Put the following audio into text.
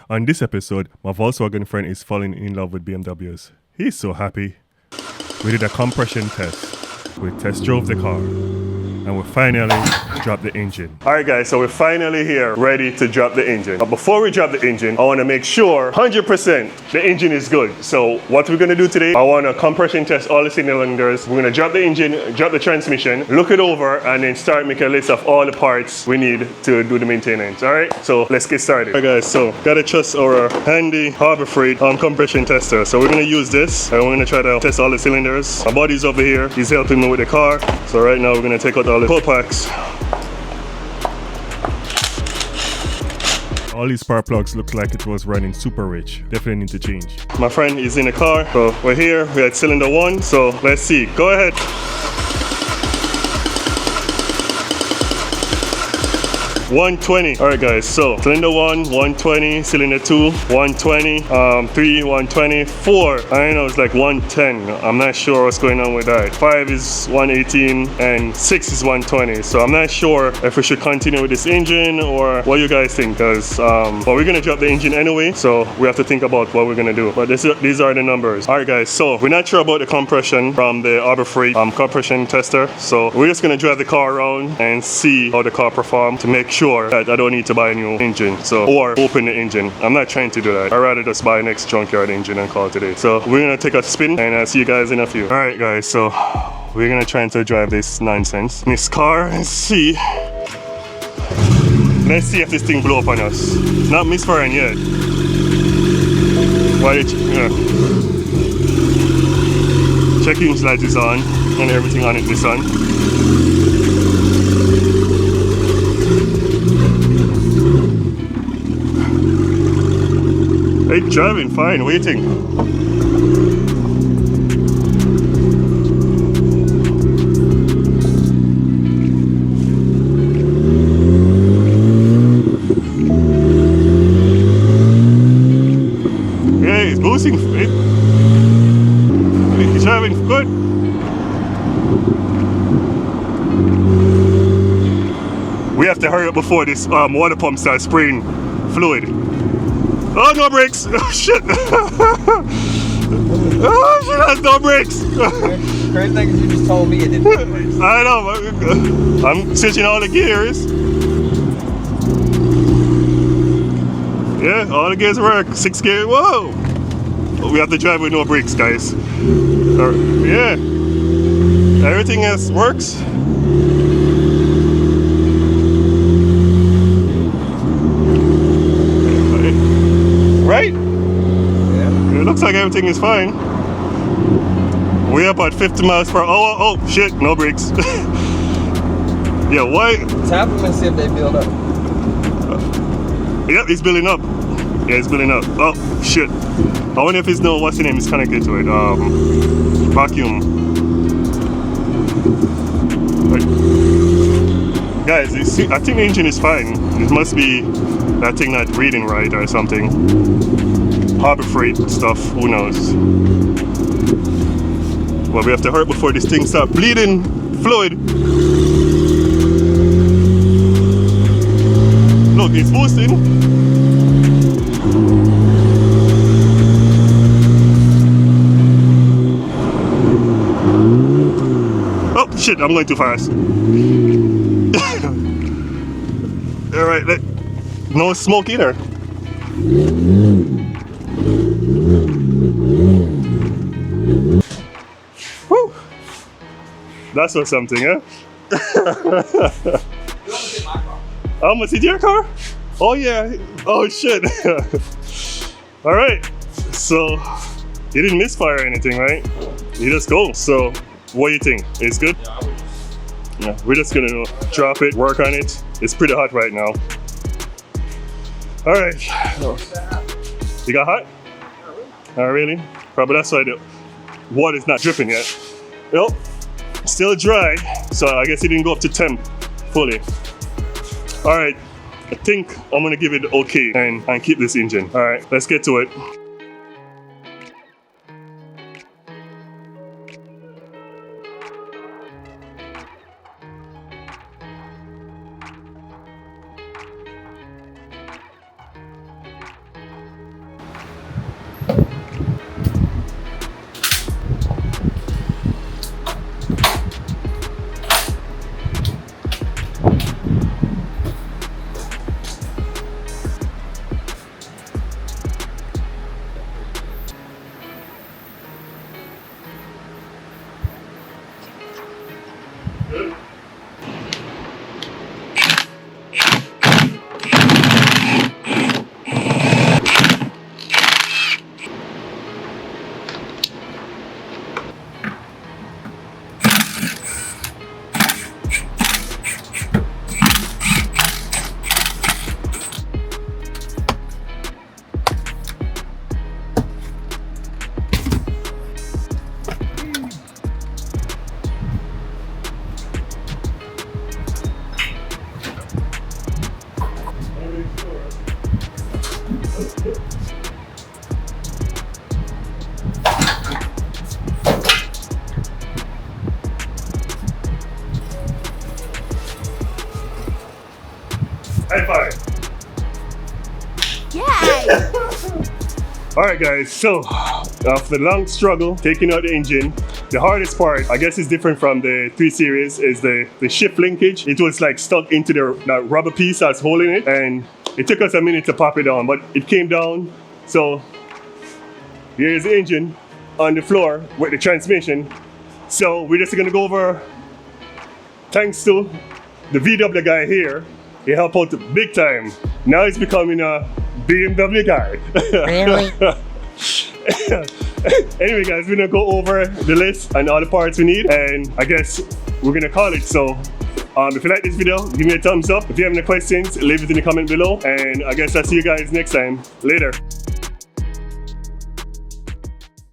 On this episode, my Volkswagen friend is falling in love with BMWs. He's so happy. We did a compression test. We test drove the car. And we finally dropped the engine. Alright guys, so we're finally here, ready to drop the engine. But before we drop the engine, I want to make sure 100% the engine is good. So what we're going to do today, I want to compression test all the cylinders. We're going to drop the engine, drop the transmission, look it over, and then start making a list of all the parts we need to do the maintenance. Alright, so let's get started. Alright guys, so gotta trust our handy Harbor Freight compression tester. So we're going to use this, and we're going to try to test all the cylinders. My buddy's over here, he's helping me with the car. So right now we're going to take out all the coil packs. All these spark plugs look like it was running super rich. Definitely need to change. My friend is in the car, so we're here. We're at cylinder 1, so let's see. Go ahead. 120. Alright guys, so cylinder 1, 120, cylinder 2, 120, 3, 120, 4. I know it's like 110. I'm not sure what's going on with that. 5 is 118 and 6 is 120. So I'm not sure if we should continue with this engine or what you guys think, because but we're gonna drop the engine anyway, so we have to think about what we're gonna do. But these are the numbers. Alright guys, so we're not sure about the compression from the Harbor Freight compression tester. So we're just gonna drive the car around and see how the car performs to make sure that I don't need to buy a new engine, or open the engine. I'm not trying to do that. I'd rather just buy next junkyard engine and call it today. So we're gonna take a spin and I'll see you guys in a few. Alright guys, so we're gonna try to drive this nonsense in this car and see. Let's see if this thing blow up on us. Not misfiring yet. Why did check engine light is on and everything on it is on. It's driving fine, waiting. Yeah, it's boosting. It's driving good. We have to hurry up before this water pump starts spraying fluid. Oh, no brakes! Oh shit! Oh shit, that's no brakes! Crazy thing is you just told me it didn't have brakes. I know, I'm switching all the gears. Yeah, all the gears work. 6 gears, whoa! We have to drive with no brakes, guys. Yeah. Everything else works. Right? Yeah. It looks like everything is fine. We're up at 50 miles per hour. Oh shit, no brakes. Yeah, why? Tap them and see if they build up. Yep, it's building up. Yeah, it's building up. Oh shit. I wonder if it's no, what's the name is connected to it. Vacuum. Right. Guys, you see, I think the engine is fine. It must be that thing not reading right or something. Harbor Freight stuff, who knows. Well, we have to hurry before this thing starts bleeding fluid. Look, it's boosting. Oh shit, I'm going too fast. Alright, no smoke either. Woo! That's what something, huh? I almost hit your car? Oh yeah. Oh shit. Alright. So you didn't misfire anything, right? You just go. So what do you think? It's good? Yeah, we're just gonna drop it, work on it. It's pretty hot right now. Alright. You got hot? Oh, really? Probably that's why the water's not dripping yet. Well, still dry, so I guess it didn't go up to temp fully. Alright, I think I'm gonna give it okay and keep this engine. Alright, let's get to it. Yay! Alright guys, so after the long struggle taking out the engine, the hardest part, I guess is different from the 3 Series, is the shift linkage. It was like stuck into that rubber piece that's holding it, and it took us a minute to pop it down, but it came down. So here's the engine on the floor with the transmission. So we're just gonna go over, thanks to the VW guy here, he helped out big time. Now he's becoming a BMW guy. Really? Anyway guys, we're gonna go over the list and all the parts we need, and I guess we're gonna call it. So if you like this video, give me a thumbs up. If you have any questions, leave it in the comment below, and I guess I'll see you guys next time. Later.